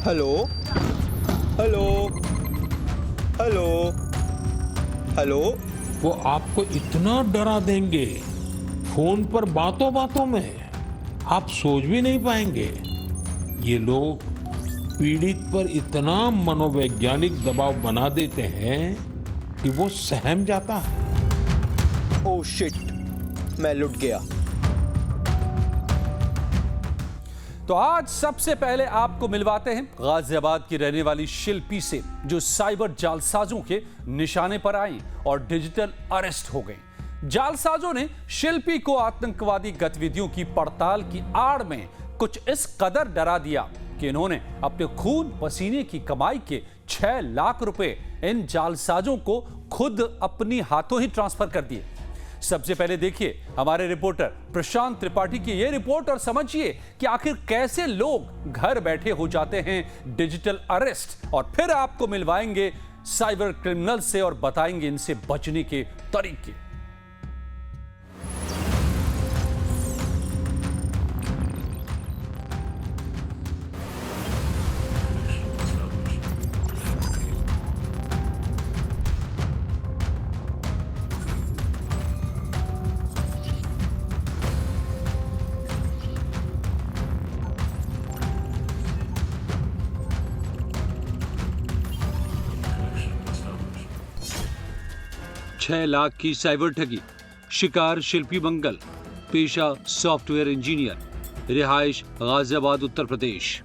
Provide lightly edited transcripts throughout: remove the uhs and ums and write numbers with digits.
Hello hello hello hello. वो आपको इतना डरा देंगे फोन पर बातों बातों में, आप सोच भी नहीं पाएंगे। ये लोग पीड़ित पर इतना मनोवैज्ञानिक दबाव बना देते हैं कि वो सहम जाता है। ओह शिट, मैं लुट गया। तो आज सबसे पहले आपको मिलवाते हैं गाजियाबाद की रहने वाली शिल्पी से, जो साइबर जालसाजों के निशाने पर आई और डिजिटल अरेस्ट हो गई। जालसाजों ने शिल्पी को आतंकवादी गतिविधियों की पड़ताल की आड़ में कुछ इस कदर डरा दिया कि इन्होंने अपने खून पसीने की कमाई के 6 लाख रुपए इन जालसाजों को खुद अपनी हाथों ही ट्रांसफर कर दिए। सबसे पहले देखिए हमारे रिपोर्टर प्रशांत त्रिपाठी की यह रिपोर्ट और समझिए कि आखिर कैसे लोग घर बैठे हो जाते हैं डिजिटल अरेस्ट, और फिर आपको मिलवाएंगे साइबर क्रिमिनल से और बताएंगे इनसे बचने के तरीके। छह लाख की साइबर ठगी, शिकार शिल्पी मंगल, पेशा सॉफ्टवेयर इंजीनियर, रिहाइश गाजियाबाद उत्तर प्रदेश।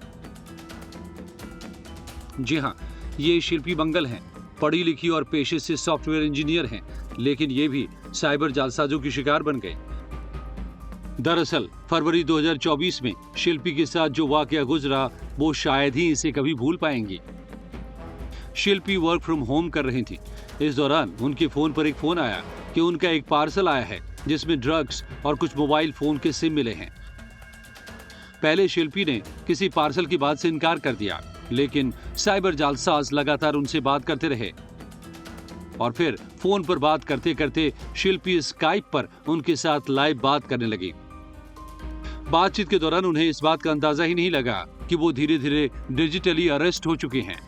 जी हां, ये शिल्पी मंगल हैं। पढ़ी लिखी और पेशे से सॉफ्टवेयर इंजीनियर हैं, लेकिन ये भी साइबर जालसाजों की शिकार बन गए। दरअसल फरवरी 2024 में शिल्पी के साथ जो वाकया गुजरा वो शायद ही इसे कभी भूल पाएंगी। शिल्पी वर्क फ्रॉम होम कर रही थी। इस दौरान उनके फोन पर एक फोन आया कि उनका एक पार्सल आया है जिसमें ड्रग्स और कुछ मोबाइल फोन के सिम मिले हैं। पहले शिल्पी ने किसी पार्सल की बात से इनकार कर दिया, लेकिन साइबर जालसाज लगातार उनसे बात करते रहे और फिर फोन पर बात करते करते शिल्पी स्काइप पर उनके साथ लाइव बात करने लगी। बातचीत के दौरान उन्हें इस बात का अंदाजा ही नहीं लगा कि वो धीरे धीरे डिजिटली अरेस्ट हो चुकी हैं।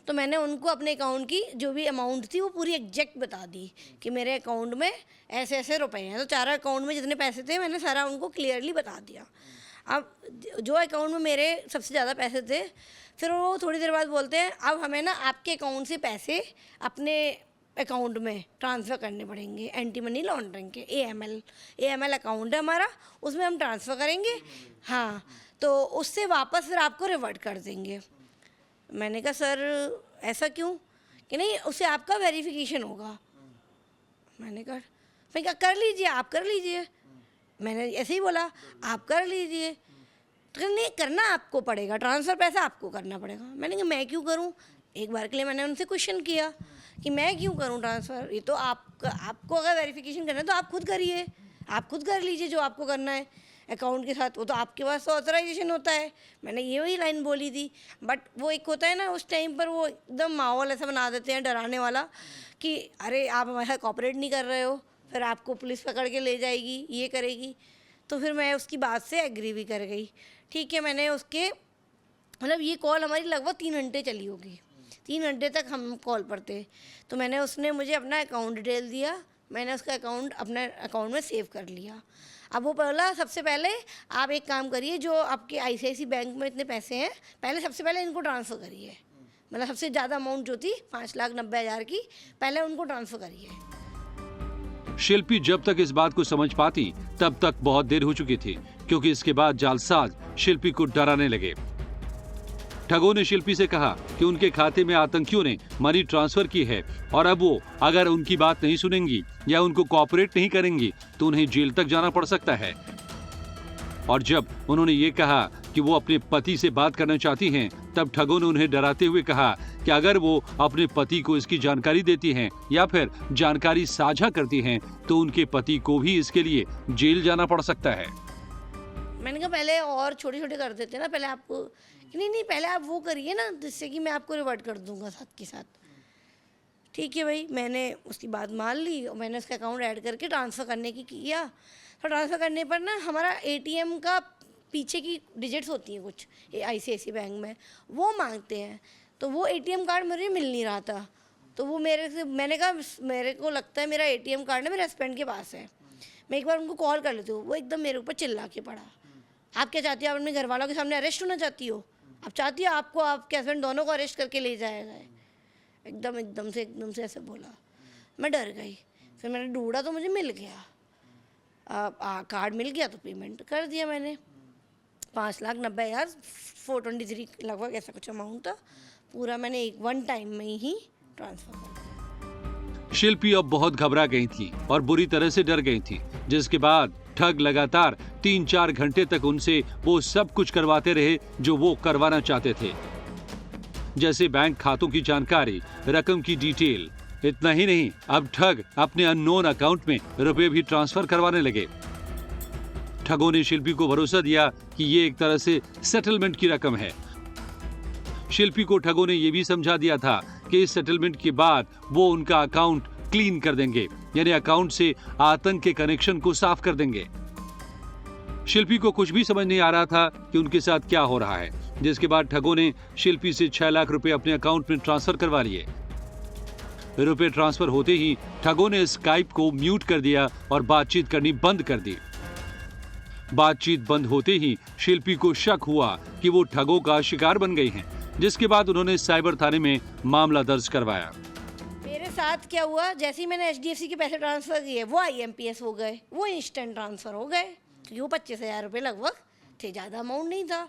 तो मैंने उनको अपने अकाउंट की जो भी अमाउंट थी वो पूरी एग्जैक्ट बता दी कि मेरे अकाउंट में ऐसे ऐसे रुपए हैं। तो चारा अकाउंट में जितने पैसे थे मैंने सारा उनको क्लियरली बता दिया। अब जो अकाउंट में मेरे सबसे ज़्यादा पैसे थे, फिर वो थोड़ी देर बाद बोलते हैं अब हमें ना आपके अकाउंट से पैसे अपने अकाउंट में ट्रांसफ़र करने पड़ेंगे, एंटी मनी लॉन्ड्रिंग के AML अकाउंट है हमारा, उसमें हम ट्रांसफ़र करेंगे। हाँ, तो उससे वापस फिर आपको रिवर्ट कर देंगे। मैंने कहा सर ऐसा क्यों? कि नहीं, उससे आपका वेरिफिकेशन होगा। मैंने कहा कर लीजिए, आप कर लीजिए। मैंने ऐसे ही बोला, आप कर लीजिए। तो नहीं, करना आपको पड़ेगा, ट्रांसफ़र पैसा आपको करना पड़ेगा। मैंने कहा मैं क्यों करूं? एक बार के लिए मैंने उनसे क्वेश्चन किया कि मैं क्यों करूं ट्रांसफ़र? ये तो आपको अगर वेरिफिकेशन करना है तो आप खुद करिए, आप खुद कर लीजिए जो आपको करना है अकाउंट के साथ। वो तो आपके पास तो ऑथराइजेशन होता है। मैंने ये वही लाइन बोली थी। बट वो एक होता है ना, उस टाइम पर वो एकदम माहौल ऐसा बना देते हैं डराने वाला कि अरे आप हमारे साथ कॉपरेट नहीं कर रहे हो, फिर आपको पुलिस पकड़ के ले जाएगी, ये करेगी। तो फिर मैं उसकी बात से एग्री भी कर गई। ठीक है, मैंने उसके मतलब ये कॉल हमारी लगभग 3 घंटे चली होगी। 3 घंटे तक हम कॉल पर थे। तो मैंने उसने मुझे अपना अकाउंट डिटेल दिया, मैंने उसका अकाउंट अपने अकाउंट में सेव कर लिया। अब वो बोला सबसे पहले आप एक काम करिए, जो आपके ICICI बैंक में इतने पैसे हैं पहले सबसे पहले इनको ट्रांसफ़र करिए। मतलब सबसे ज़्यादा अमाउंट जो थी 5,90,000 की, पहले उनको ट्रांसफ़र करिए। शिल्पी जब तक इस बात को समझ पाती तब तक बहुत देर हो चुकी थी, क्योंकि इसके बाद जालसाज शिल्पी को डराने लगे। ठगों ने शिल्पी से कहा कि उनके खाते में आतंकियों ने मनी ट्रांसफर की है और अब वो अगर उनकी बात नहीं सुनेंगी या उनको कोऑपरेट नहीं करेंगी तो उन्हें जेल तक जाना पड़ सकता है। और जब उन्होंने ये कहा कि वो अपने पति से बात करना चाहती हैं, तब ठगों ने उन्हें डराते हुए कहा कि अगर वो अपने पति को इसकी जानकारी देती हैं या फिर जानकारी साझा करती हैं तो उनके पति को भी इसके लिए जेल जाना पड़ सकता है। मैंने कहा पहले और छोटे छोटे कर देते ना, पहले आपको नहीं पहले आप वो करिए ना, जिससे कि मैं आपको रिवर्ट कर दूंगा साथ के साथ। ठीक है भाई, मैंने उसकी बात मान ली और मैंने उसका अकाउंट ऐड करके ट्रांसफ़र करने की किया। तो ट्रांसफ़र करने पर ना हमारा ATM का पीछे की डिजिट्स होती हैं कुछ ICICI बैंक में, वो मांगते हैं। तो वो ATM कार्ड मुझे मिल नहीं रहा था, तो वो मैंने कहा मेरे को लगता है मेरा ATM कार्ड ना मेरे हस्बैंड के पास है, मैं एक बार उनको कॉल कर लेती हूँ। वो एकदम मेरे ऊपर चिल्ला के पड़ा, आप क्या चाहती हो, आप अपने घर वालों के सामने अरेस्ट होना चाहती हो, आप चाहती हो आपको आपके हस्बैंड दोनों को अरेस्ट करके ले जाएगा। एकदम से ऐसे बोला, मैं डर गई। फिर मैंने ढूंढा तो मुझे मिल गया, कार्ड मिल गया तो पेमेंट कर दिया मैंने। 5,90,000 423 लगभग ऐसा कुछ अमाउंट था, पूरा मैंने वन टाइम में ही ट्रांसफर कर दिया। शिल्पी अब बहुत घबरा गई थी और बुरी तरह से डर गई थी, जिसके बाद ठग लगातार 3-4 घंटे तक उनसे वो सब कुछ करवाते रहे जो वो करवाना चाहते थे, जैसे बैंक खातों की जानकारी, रकम की डिटेल। इतना ही नहीं, अब ठग अपने अननोन अकाउंट में रुपए भी ट्रांसफर करवाने लगे। ठगों ने शिल्पी को भरोसा दिया कि ये एक तरह से सेटलमेंट की रकम है। शिल्पी को ठगों ने यह भी समझा दिया था कि इस सेटलमेंट के बाद वो उनका अकाउंट क्लीन कर देंगे, यानी अकाउंट से आतंक के कनेक्शन को साफ कर देंगे। शिल्पी को कुछ भी समझ नहीं आ रहा था कि उनके साथ क्या हो रहा है, जिसके बाद ठगों ने शिल्पी से 6 लाख रुपए अपने अकाउंट में ट्रांसफर करवा लिए। रुपए ट्रांसफर होते ही ठगों ने स्काइप को म्यूट कर दिया और बातचीत करनी बंद कर दी। बातचीत बंद होते ही शिल्पी को शक हुआ कि वो ठगों का शिकार बन गई हैं, जिसके बाद उन्होंने साइबर थाने में मामला दर्ज करवाया। मेरे साथ क्या हुआ, जैसे ही मैंने HDFC के पैसे ट्रांसफर किए वो IMPS हो गए, वो इंस्टेंट ट्रांसफर हो गए, क्योंकि वो 25,000 रुपये लगभग थे, ज़्यादा अमाउंट नहीं था।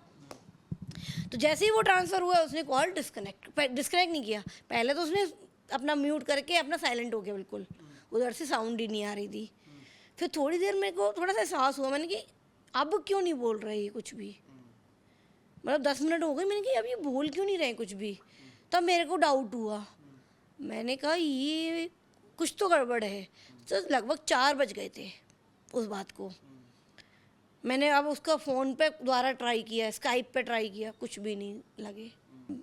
तो जैसे ही वो ट्रांसफर हुआ उसने कॉल डिस्कनेक्ट नहीं किया, पहले तो उसने अपना म्यूट करके अपना साइलेंट हो गया, बिल्कुल उधर से साउंड ही नहीं आ रही थी। फिर थोड़ी देर मेरे को थोड़ा सा एहसास हुआ, मैंने कि अब क्यों नहीं बोल रहे ये कुछ भी, मतलब 10 मिनट हो गए, मैंने कहा अब ये बोल क्यों नहीं रहे कुछ भी। तब मेरे को डाउट हुआ, मैंने कहा ये कुछ तो गड़बड़ है। तो लगभग 4 बज गए थे उस बात को। मैंने अब उसका फ़ोन पे दोबारा ट्राई किया, स्काइप पे ट्राई किया, कुछ भी नहीं लगे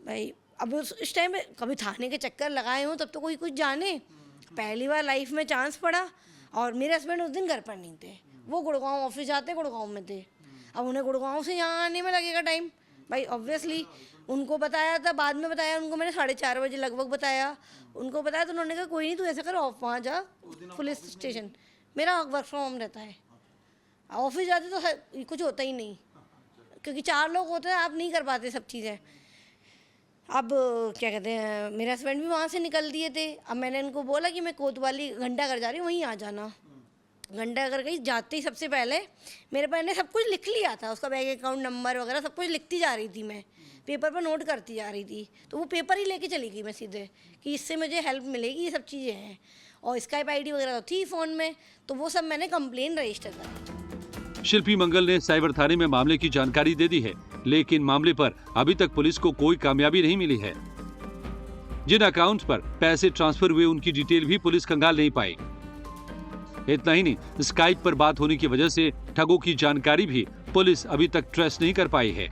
भाई। अब इस टाइम पे कभी थाने के चक्कर लगाए हों तब तो कोई कुछ जाने, पहली बार लाइफ में चांस पड़ा। और मेरे हस्बैंड उस दिन घर पर नहीं थे, वो गुड़गांव ऑफिस जाते गुड़गांव में थे। अब उन्हें गुड़गांव से यहाँ आने में लगेगा टाइम भाई, ऑब्वियसली। उनको बताया था, बाद में बताया उनको मैंने 4:30 बजे लगभग बताया उनको, बताया तो उन्होंने कहा कोई नहीं, तू ऐसा कर वहाँ जा पुलिस स्टेशन, मेरा वर्क फ्रॉम होम रहता है, ऑफिस जाते तो कुछ होता ही नहीं, क्योंकि 4 लोग होते हैं, आप नहीं कर पाते सब चीज़ें। अब क्या कहते हैं, मेरे हस्बैंड भी वहाँ से निकल दिए थे। अब मैंने उनको बोला कि मैं कोतवाली घंटाघर जा रही हूँ, वहीं आ जाना। घंटाघर गई, जाते ही सबसे पहले मेरे मैंने सब कुछ लिख लिया था, उसका बैंक अकाउंट नंबर वगैरह सब कुछ लिखती जा रही थी, मैं पेपर पर नोट करती जा रही थी। तो वो पेपर ही लेके चली गई मैं सीधे, कि इससे मुझे हेल्प मिलेगी, ये सब चीज़ें हैं। और स्काइप ID वगैरह तो थी फ़ोन में, तो वो सब मैंने कंप्लेन रजिस्टर करी। शिल्पी मंगल ने साइबर थाने में मामले की जानकारी दे दी है, लेकिन मामले पर अभी तक पुलिस को कोई कामयाबी नहीं मिली है। जिन अकाउंट पर पैसे ट्रांसफर हुए उनकी डिटेल भी पुलिस खंगाल नहीं पाई। इतना ही नहीं, स्काइप पर बात होने की वजह से ठगों की जानकारी भी पुलिस अभी तक ट्रेस नहीं कर पाई है।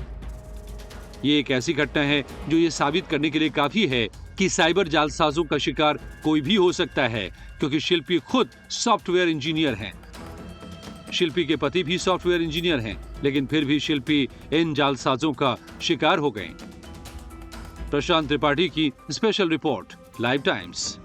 ये एक ऐसी घटना है जो ये साबित करने के लिए काफी है कि साइबर जालसाजों का शिकार कोई भी हो सकता है, क्योंकि शिल्पी खुद सॉफ्टवेयर इंजीनियर हैं। शिल्पी के पति भी सॉफ्टवेयर इंजीनियर हैं, लेकिन फिर भी शिल्पी इन जालसाजों का शिकार हो गए। प्रशांत त्रिपाठी की स्पेशल रिपोर्ट, लाइव टाइम्स।